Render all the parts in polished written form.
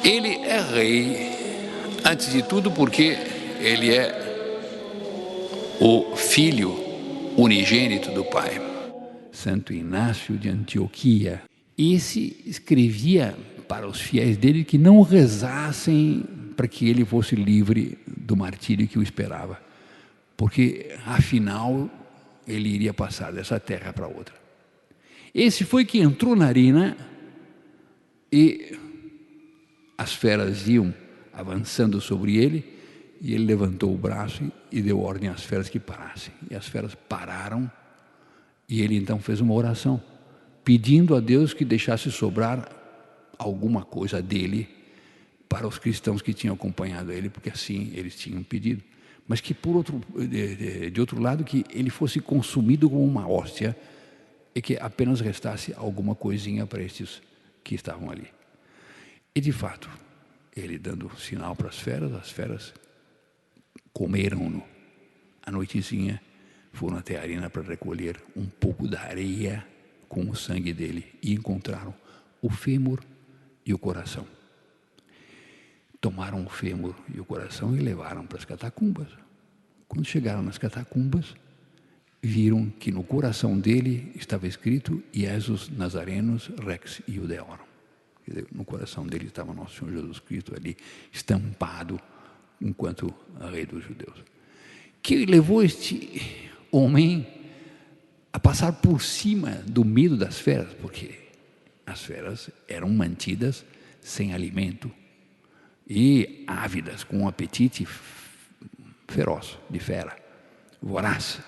Ele é rei, antes de tudo, porque ele é o filho unigênito do Pai. Santo Inácio de Antioquia. Esse escrevia para os fiéis dele que não rezassem para que ele fosse livre do martírio que o esperava, porque afinal ele iria passar dessa terra para outra. Esse foi que entrou na arena e as feras iam avançando sobre ele, e ele levantou o braço e deu ordem às feras que parassem. E as feras pararam, e ele então fez uma oração, pedindo a Deus que deixasse sobrar alguma coisa dele para os cristãos que tinham acompanhado ele, porque assim eles tinham pedido. Mas que de outro lado, que ele fosse consumido como uma hóstia e que apenas restasse alguma coisinha para estes que estavam ali. E de fato, ele dando sinal para as feras comeram-no. À noitezinha, foram até a arena para recolher um pouco da areia com o sangue dele e encontraram o fêmur e o coração. Tomaram o fêmur e o coração e levaram para as catacumbas. Quando chegaram nas catacumbas, viram que no coração dele estava escrito Jesus Nazarenus Rex Iudeorum. No coração dele estava nosso Senhor Jesus Cristo ali, estampado enquanto rei dos judeus. Que levou este homem a passar por cima do medo das feras, porque as feras eram mantidas sem alimento e ávidas, com um apetite feroz, de fera, voraz.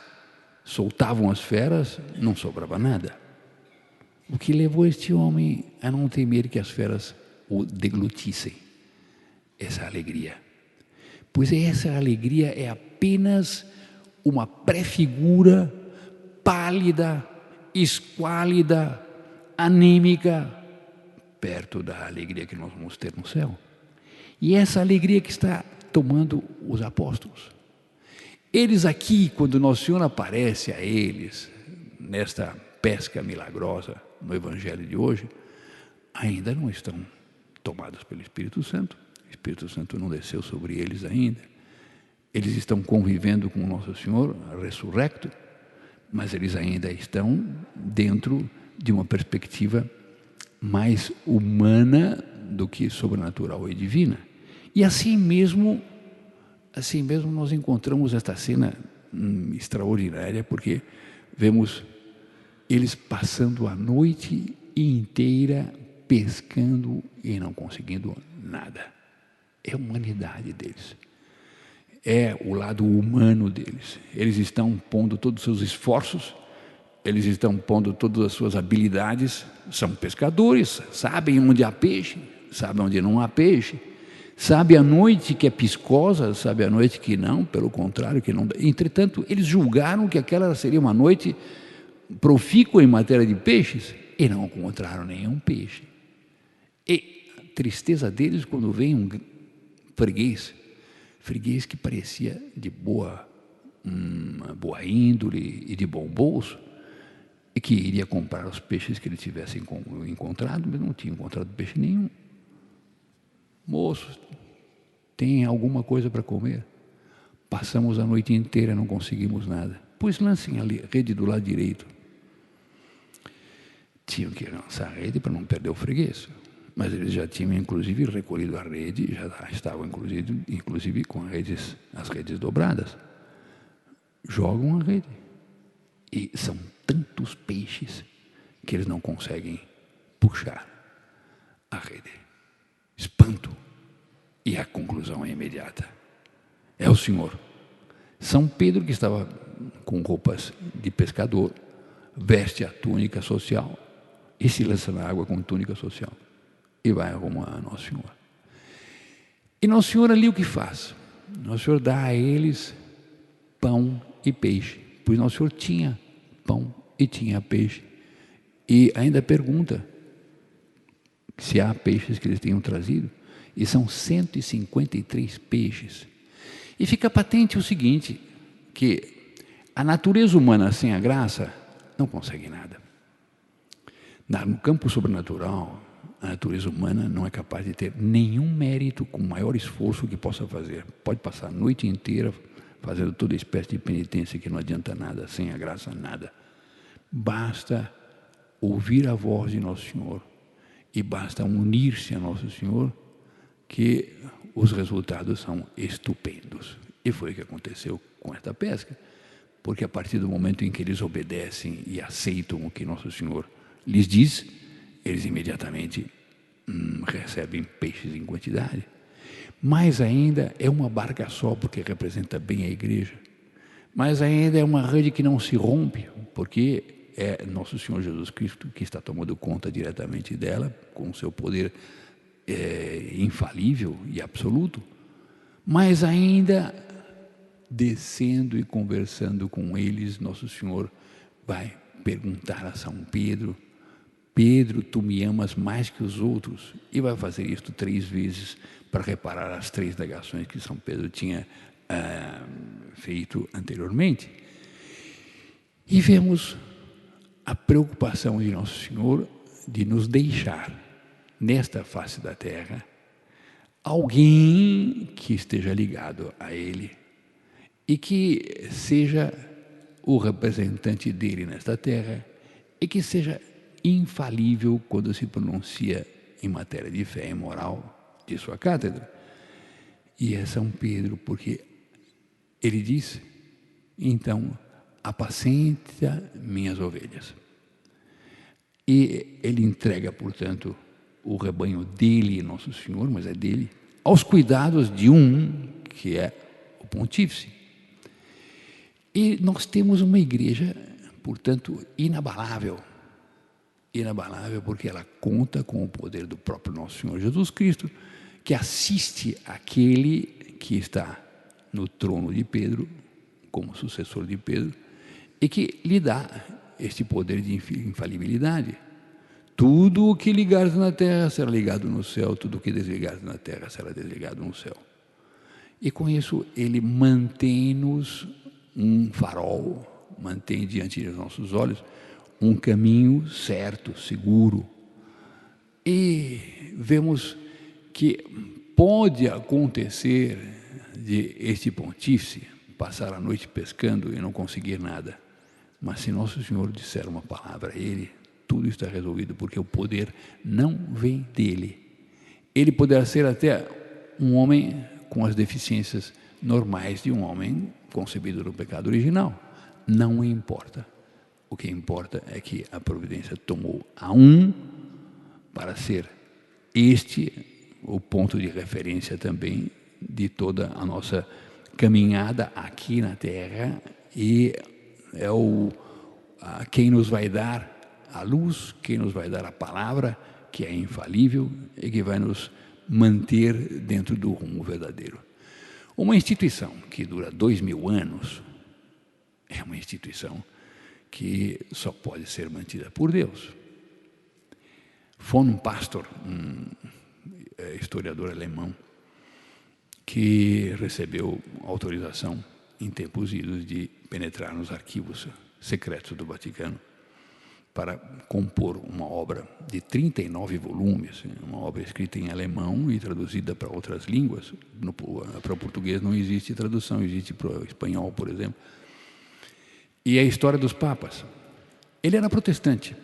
Soltavam as feras, não sobrava nada. O que levou este homem a não temer que as feras o deglutissem? Essa alegria. Pois essa alegria é apenas uma pré-figura pálida, esquálida, anímica, perto da alegria que nós vamos ter no céu. E essa alegria que está tomando os apóstolos. Eles aqui, quando Nosso Senhor aparece a eles, nesta pesca milagrosa no Evangelho de hoje, ainda não estão tomados pelo Espírito Santo. O Espírito Santo não desceu sobre eles ainda. Eles estão convivendo com o Nosso Senhor ressurrecto, mas eles ainda estão dentro de uma perspectiva mais humana do que sobrenatural e divina. E assim mesmo nós encontramos esta cena extraordinária, porque vemos eles passando a noite inteira pescando e não conseguindo nada. É a humanidade deles. É o lado humano deles. Eles estão pondo todos os seus esforços, eles estão pondo todas as suas habilidades, são pescadores, sabem onde há peixe, sabem onde não há peixe, sabem a noite que é piscosa, sabem a noite que não, pelo contrário, que não dá. Entretanto, eles julgaram que aquela seria uma noite profícua em matéria de peixes e não encontraram nenhum peixe. E a tristeza deles quando vem um freguês que parecia de boa índole e de bom bolso, e que iria comprar os peixes que ele tivesse encontrado, mas não tinha encontrado peixe nenhum. Moço, tem alguma coisa para comer? Passamos a noite inteira, não conseguimos nada. Pois lancem a rede do lado direito. Tinham que lançar a rede para não perder o freguês. Mas eles já tinham, inclusive, recolhido a rede, já estavam, inclusive com as redes dobradas. Jogam a rede. E são tantos peixes que eles não conseguem puxar a rede. Espanto. E a conclusão é imediata. É o Senhor. São Pedro, que estava com roupas de pescador, veste a túnica social e se lança na água com túnica social. E vai arrumar a Nosso Senhor. E Nosso Senhor ali o que faz? Nosso Senhor dá a eles pão e peixe, pois Nosso Senhor tinha pão e tinha peixe. E ainda pergunta se há peixes que eles tenham trazido, e são 153 peixes. E fica patente o seguinte, que a natureza humana sem a graça não consegue nada. No campo sobrenatural, a natureza humana não é capaz de ter nenhum mérito com o maior esforço que possa fazer. Pode passar a noite inteira fazendo toda espécie de penitência que não adianta nada, sem a graça nada. Basta ouvir a voz de Nosso Senhor e basta unir-se a Nosso Senhor que os resultados são estupendos. E foi o que aconteceu com esta pesca, porque a partir do momento em que eles obedecem e aceitam o que Nosso Senhor lhes diz, eles imediatamente recebem peixes em quantidade. Mais ainda, é uma barca só, porque representa bem a igreja. Mas ainda é uma rede que não se rompe, porque é Nosso Senhor Jesus Cristo que está tomando conta diretamente dela, com o seu poder infalível e absoluto. Mas ainda, descendo e conversando com eles, Nosso Senhor vai perguntar a São Pedro: Pedro, tu me amas mais que os outros? E vai fazer isto 3 vezes para reparar as 3 negações que São Pedro tinha feito anteriormente. E vemos a preocupação de Nosso Senhor de nos deixar, nesta face da terra, alguém que esteja ligado a Ele e que seja o representante dele nesta terra e que seja infalível quando se pronuncia em matéria de fé e moral de sua cátedra. E é São Pedro, porque ele diz: então, apacenta minhas ovelhas. E ele entrega, portanto, o rebanho dele, Nosso Senhor, mas é dele, aos cuidados de um que é o pontífice. E nós temos uma igreja, portanto, inabalável. Inabalável porque ela conta com o poder do próprio Nosso Senhor Jesus Cristo, que assiste aquele que está no trono de Pedro, como sucessor de Pedro, e que lhe dá este poder de infalibilidade. Tudo o que ligares na terra será ligado no céu, tudo o que desligares na terra será desligado no céu. E com isso ele mantém-nos um farol, mantém diante dos nossos olhos um caminho certo, seguro. E vemos que pode acontecer de este pontífice passar a noite pescando e não conseguir nada. Mas se Nosso Senhor disser uma palavra a ele, tudo está resolvido, porque o poder não vem dele. Ele poderá ser até um homem com as deficiências normais de um homem concebido no pecado original. Não importa. O que importa é que a providência tomou a um para ser este o ponto de referência também de toda a nossa caminhada aqui na Terra, e é quem nos vai dar a luz, quem nos vai dar a palavra, que é infalível e que vai nos manter dentro do rumo verdadeiro. Uma instituição que dura 2000 anos é uma instituição que só pode ser mantida por Deus. Von Pastor, um historiador alemão, que recebeu autorização em tempos idos de penetrar nos arquivos secretos do Vaticano para compor uma obra de 39 volumes, uma obra escrita em alemão e traduzida para outras línguas. Para o português não existe tradução, existe para o espanhol, por exemplo. E a história dos papas. Ele era protestante.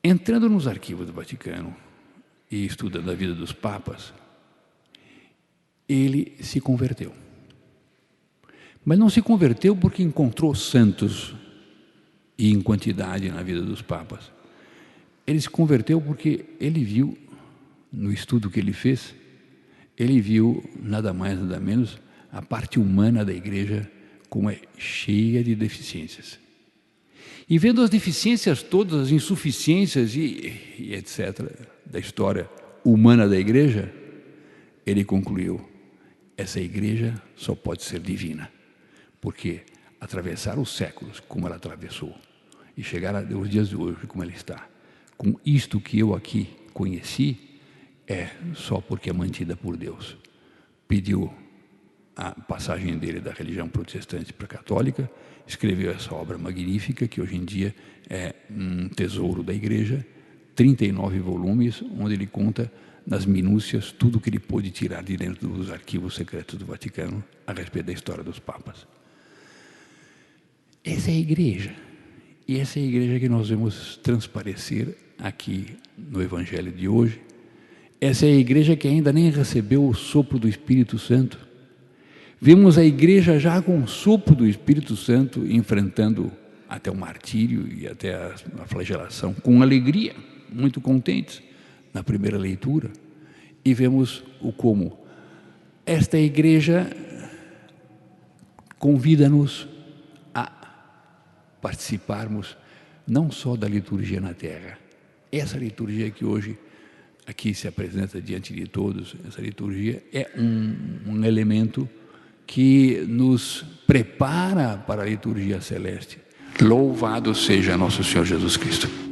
Entrando nos arquivos do Vaticano e estudando a vida dos papas, ele se converteu. Mas não se converteu porque encontrou santos e em quantidade na vida dos papas. Ele se converteu porque ele viu, no estudo que ele fez, ele viu nada mais, nada menos, a parte humana da igreja como é cheia de deficiências. E vendo as deficiências todas, as insuficiências e etc. da história humana da igreja, ele concluiu: essa igreja só pode ser divina, porque atravessar os séculos como ela atravessou e chegar aos dias de hoje como ela está, com isto que eu aqui conheci, é só porque é mantida por Deus. Pediu a passagem dele da religião protestante para a católica, escreveu essa obra magnífica, que hoje em dia é um tesouro da igreja, 39 volumes, onde ele conta nas minúcias tudo que ele pôde tirar de dentro dos arquivos secretos do Vaticano a respeito da história dos papas. Essa é a igreja. E essa é a igreja que nós vemos transparecer aqui no Evangelho de hoje. Essa é a igreja que ainda nem recebeu o sopro do Espírito Santo. Vemos a igreja já com o sopro do Espírito Santo enfrentando até o martírio e até a flagelação com alegria, muito contentes na primeira leitura. E vemos o como esta igreja convida-nos a participarmos não só da liturgia na terra. Essa liturgia que hoje aqui se apresenta diante de todos, essa liturgia é um elemento que nos prepara para a liturgia celeste. Louvado seja nosso Senhor Jesus Cristo.